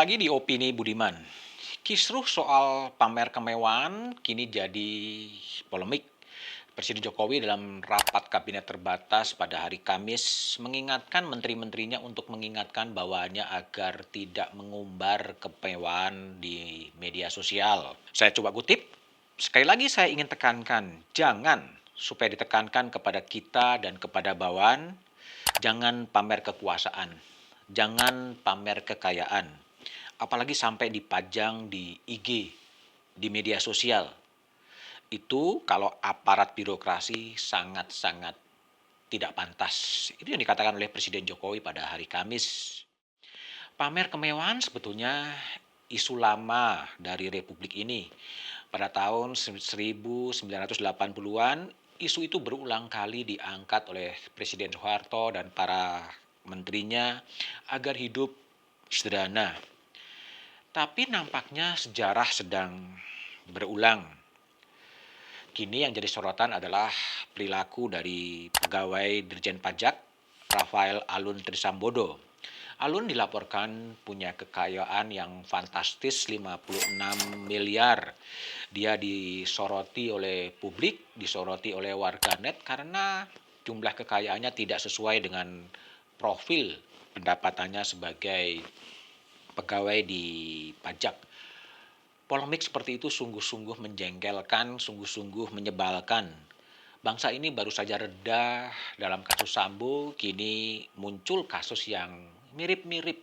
lagi di Opini Budiman. Kisruh soal pamer kemewahan kini jadi polemik. Presiden Jokowi dalam rapat kabinet terbatas pada hari Kamis mengingatkan menteri-menterinya untuk mengingatkan bawahannya agar tidak mengumbar kemewahan di media sosial. Saya coba kutip, sekali lagi saya ingin tekankan, jangan supaya ditekankan kepada kita dan kepada bawahan, jangan pamer kekuasaan, jangan pamer kekayaan, apalagi sampai dipajang di IG, di media sosial. Itu kalau aparat birokrasi sangat-sangat tidak pantas. Itu yang dikatakan oleh Presiden Jokowi pada hari Kamis. Pamer kemewahan sebetulnya isu lama dari Republik ini. Pada tahun 1980-an, isu itu berulang kali diangkat oleh Presiden Soeharto dan para menterinya agar hidup sederhana. Tapi nampaknya sejarah sedang berulang. Kini yang jadi sorotan adalah perilaku dari pegawai Dirjen Pajak Rafael Alun Trisambodo. Alun dilaporkan punya kekayaan yang fantastis 56 miliar. Dia disoroti oleh publik, disoroti oleh warganet karena jumlah kekayaannya tidak sesuai dengan profil pendapatannya sebagai pegawai di pajak. Polemik seperti itu sungguh-sungguh menjengkelkan, sungguh-sungguh menyebalkan. Bangsa ini baru saja reda dalam kasus Sambo, kini muncul kasus yang mirip-mirip.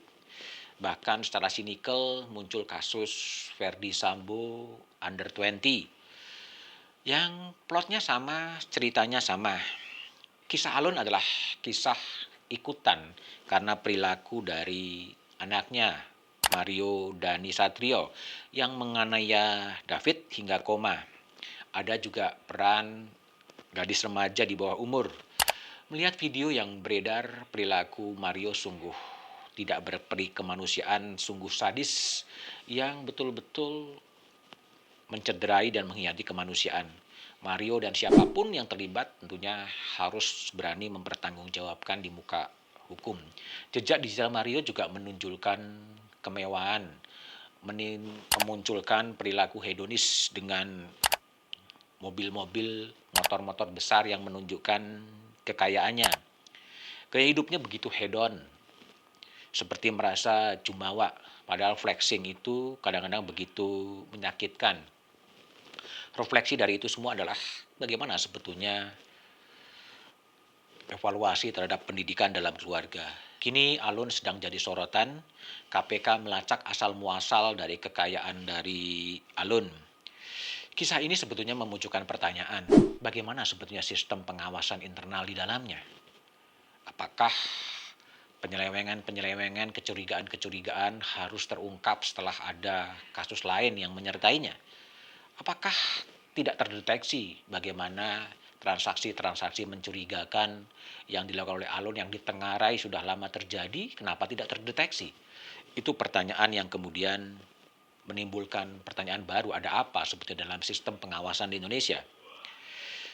Bahkan secara sinikal muncul kasus Verdi Sambo under 20. Yang plotnya sama, ceritanya sama. Kisah Alun adalah kisah ikutan karena perilaku dari anaknya, Mario Dani Satrio, yang menganiaya David hingga koma. Ada juga peran gadis remaja di bawah umur. Melihat video yang beredar, perilaku Mario sungguh tidak berperi kemanusiaan, sungguh sadis, yang betul-betul mencederai dan mengkhianati kemanusiaan. Mario dan siapapun yang terlibat tentunya harus berani mempertanggungjawabkan di muka hukum. Jejak digital Mario juga menunjukkan kemewahan, memunculkan perilaku hedonis dengan mobil-mobil, motor-motor besar yang menunjukkan kekayaannya. Gaya hidupnya begitu hedon, seperti merasa jumawa, padahal flexing itu kadang-kadang begitu menyakitkan. Refleksi dari itu semua adalah bagaimana sebetulnya evaluasi terhadap pendidikan dalam keluarga. Kini Alun sedang jadi sorotan, KPK melacak asal-muasal dari kekayaan dari Alun. Kisah ini sebetulnya memunculkan pertanyaan, bagaimana sebetulnya sistem pengawasan internal di dalamnya? Apakah penyelewengan, kecurigaan-kecurigaan harus terungkap setelah ada kasus lain yang menyertainya? Apakah tidak terdeteksi bagaimana transaksi-transaksi mencurigakan yang dilakukan oleh Alun yang ditengarai sudah lama terjadi, kenapa tidak terdeteksi? Itu pertanyaan yang kemudian menimbulkan pertanyaan baru, ada apa sebetulnya dalam sistem pengawasan di Indonesia?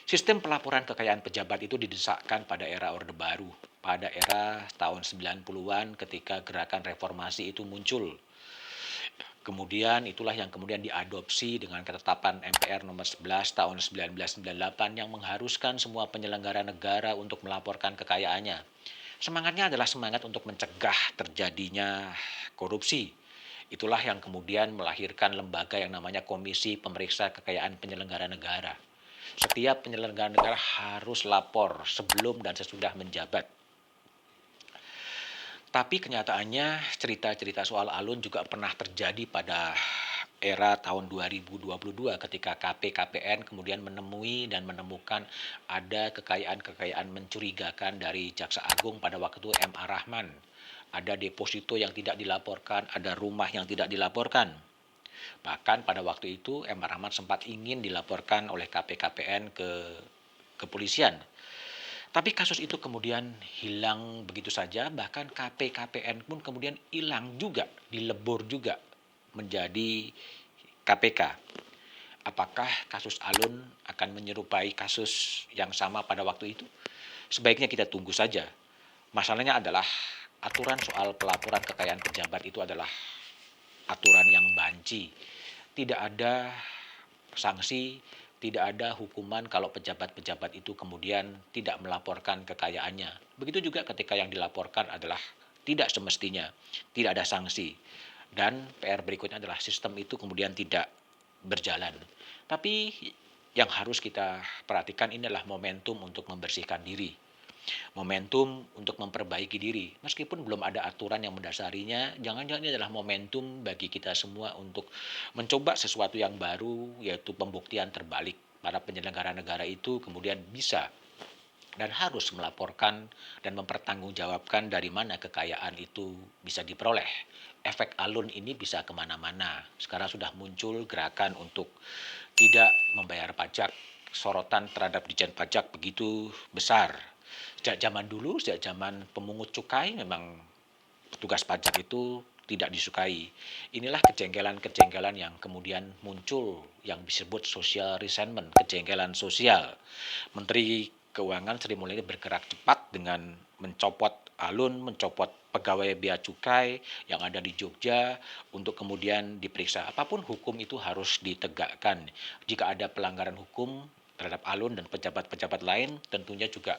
Sistem pelaporan kekayaan pejabat itu didesakkan pada era Orde Baru, pada era tahun 90-an ketika gerakan reformasi itu muncul. Kemudian itulah yang kemudian diadopsi dengan ketetapan MPR nomor 11 tahun 1998 yang mengharuskan semua penyelenggara negara untuk melaporkan kekayaannya. Semangatnya adalah semangat untuk mencegah terjadinya korupsi. Itulah yang kemudian melahirkan lembaga yang namanya Komisi Pemeriksa Kekayaan Penyelenggara Negara. Setiap penyelenggara negara harus lapor sebelum dan sesudah menjabat. Tapi kenyataannya cerita-cerita soal Alun juga pernah terjadi pada era tahun 2022 ketika KPKPN kemudian menemui dan menemukan ada kekayaan-kekayaan mencurigakan dari Jaksa Agung pada waktu itu M.A. Rahman. Ada deposito yang tidak dilaporkan, ada rumah yang tidak dilaporkan. Bahkan pada waktu itu M.A. Rahman sempat ingin dilaporkan oleh KPKPN ke kepolisian. Tapi kasus itu kemudian hilang begitu saja, bahkan KPKPN pun kemudian hilang juga, dilebur juga menjadi KPK. Apakah kasus Alun akan menyerupai kasus yang sama pada waktu itu? Sebaiknya kita tunggu saja. Masalahnya adalah aturan soal pelaporan kekayaan pejabat itu adalah aturan yang banci. Tidak ada sanksi, tidak ada hukuman kalau pejabat-pejabat itu kemudian tidak melaporkan kekayaannya. Begitu juga ketika yang dilaporkan adalah tidak semestinya, tidak ada sanksi. Dan PR berikutnya adalah sistem itu kemudian tidak berjalan. Tapi yang harus kita perhatikan ini adalah momentum untuk membersihkan diri, momentum untuk memperbaiki diri. Meskipun belum ada aturan yang mendasarinya, jangan-jangan ini adalah momentum bagi kita semua untuk mencoba sesuatu yang baru, yaitu pembuktian terbalik. Para penyelenggara negara itu kemudian bisa dan harus melaporkan dan mempertanggungjawabkan dari mana kekayaan itu bisa diperoleh. Efek alun ini bisa kemana-mana. Sekarang sudah muncul gerakan untuk tidak membayar pajak. Sorotan terhadap Dijen Pajak begitu besar. Sejak zaman dulu, sejak zaman pemungut cukai, memang petugas pajak itu tidak disukai. Inilah kejengkelan-kejengkelan yang kemudian muncul yang disebut social resentment, kejengkelan sosial. Menteri Keuangan Sri Mulyani bergerak cepat dengan mencopot alun, mencopot pegawai bea cukai yang ada di Jogja untuk kemudian diperiksa. Apapun hukum itu harus ditegakkan. Jika ada pelanggaran hukum terhadap alun dan pejabat-pejabat lain, tentunya juga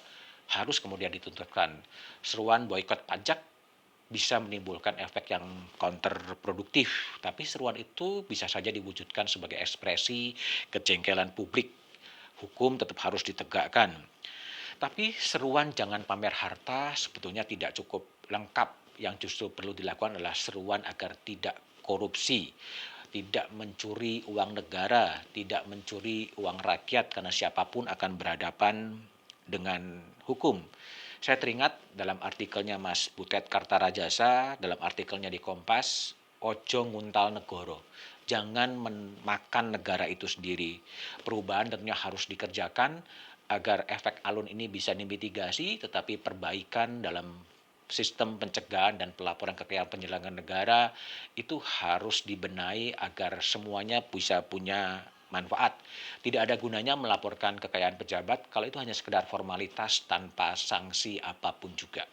harus kemudian dituntutkan. Seruan boikot pajak bisa menimbulkan efek yang counterproduktif, tapi seruan itu bisa saja diwujudkan sebagai ekspresi kejengkelan publik. Hukum tetap harus ditegakkan. Tapi seruan jangan pamer harta sebetulnya tidak cukup lengkap. Yang justru perlu dilakukan adalah seruan agar tidak korupsi, tidak mencuri uang negara, tidak mencuri uang rakyat karena siapapun akan berhadapan dengan hukum. Saya teringat dalam artikelnya Mas Butet Kartarajasa, dalam artikelnya di Kompas, ojo nguntal negoro. Jangan memakan negara itu sendiri. Perubahan tentunya harus dikerjakan agar efek alun ini bisa dimitigasi, tetapi perbaikan dalam sistem pencegahan dan pelaporan kekayaan penyelenggara negara itu harus dibenahi agar semuanya bisa punya manfaat. Tidak ada gunanya melaporkan kekayaan pejabat kalau itu hanya sekedar formalitas tanpa sanksi apapun juga.